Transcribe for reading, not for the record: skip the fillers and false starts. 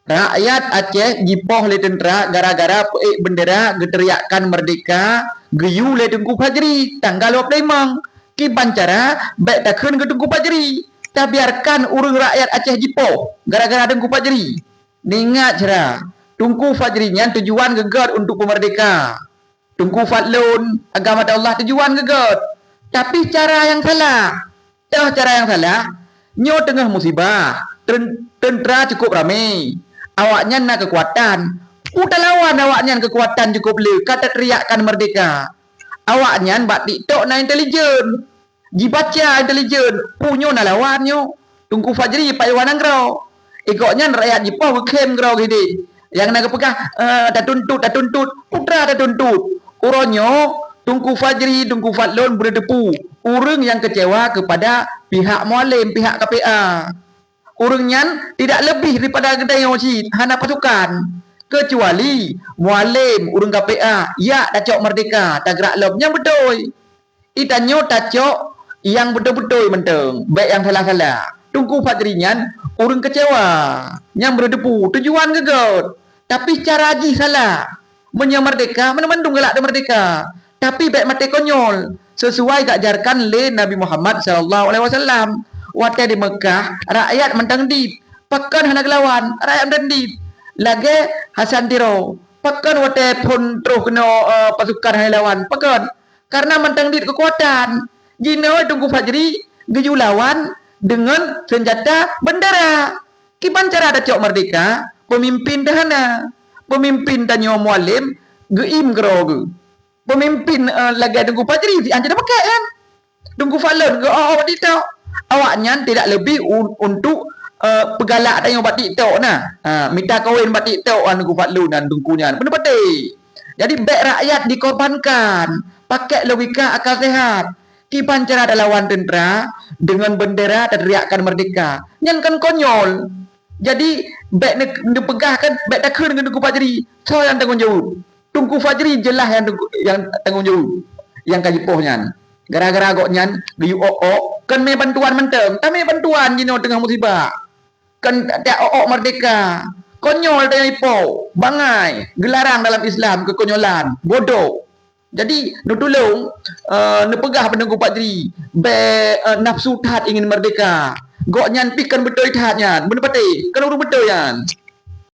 Rakyat Aceh jipoh le tentera gara-gara bendera geteriakan merdeka geyu le Tengku Fajri tanggal 25. Ki bancara baik takun ke Tengku Fajri. Tak biarkan urung rakyat Aceh jipoh gara-gara Tengku Fajri. Ningat cerah. Tengku Fajri nya tujuan gegot untuk pemerdeka. Tengku Fadlun agama Allah tujuan gegot. Tapi cara yang salah. Cara yang salah. Nyo tengah musibah. Tentera cukup ramai. Awaknya nak kekuatan. Udah lawan awaknya kekuatan cukup le. Kata teriakkan merdeka. Awaknya bak TikTok na intelijen. Dibaca intelijen. Punyo na lawannya. Tunggu Fajri Pak Iwan Anggrau. Ikutnya rakyat Jepang berkem grau gini. Yang nak pegah dah tuntut. Putra dah tuntut. Uronyo Tunggu Fajri, Tunggu Fadlun berdepu. Urang yang kecewa kepada pihak Mualim, pihak KPA. Urangnya tidak lebih daripada kedai Yosi, hanya pasukan. Kecuali Mualim, urang KPA, ya dah cok merdeka, tak gerak lobnya betul. Itanyo tak cok yang betul-betul menteng, baik yang salah-salah. Tunggu Fajrinya, urang kecewa, yang berdepu, tujuan gegot. Tapi cara haji salah. Menyamerdeka, mana-mana gelak merdeka. Tapi baik mati konyol. Sesuai tak ajarkan oleh Nabi Muhammad SAW. Waktu di Mekah, rakyat mentangdit. Pakan hana gelawan, rakyat mentangdit. Lagi Hasan Tiro. Pakan waktu pun terus kena pasukan hana lawan. Pakan. Karena mentangdit kekuatan. Jino Tunggu Fajri, geju lawan dengan senjata bendera. Kiban cara ada cok merdeka, pemimpin dahana. Pemimpin tanyo Mualim, geim gerogu. Pemimpin lagi Tunggu Fajri, anjir pakai kan? Tunggu Fadlun, awak TikTok. Awaknya tidak lebih untuk pegalak tanya buat TikTok nah. Minta kawin buat TikTok Tunggu Fadlun dan tungkunya. Benar betul. Jadi baik rakyat dikorbankan. Pakai logika akal sehat. Kipan cara ada lawan tentera dengan bendera dan teriakan merdeka. Yang kan konyol. Jadi baik dipegahkan baik tak kena dengan Tunggu Fajri. So yang tanggung jawab. Tunggu Fajri jelas yang tanggung jawab. Yang kajipohnya. Gara-gara agaknya biu kan me bantuan menteng, tapi bantuan jino tengah musibah. Kan tak merdeka. Konyol dari ipo, bangai, gelarang dalam Islam kekonyolan, bodoh. Jadi nu tolong nu pegah Tunggu Fajri, be nafsu tat ingin merdeka. Goknya pikan betul tatnya, benar betul. Kan betul yan.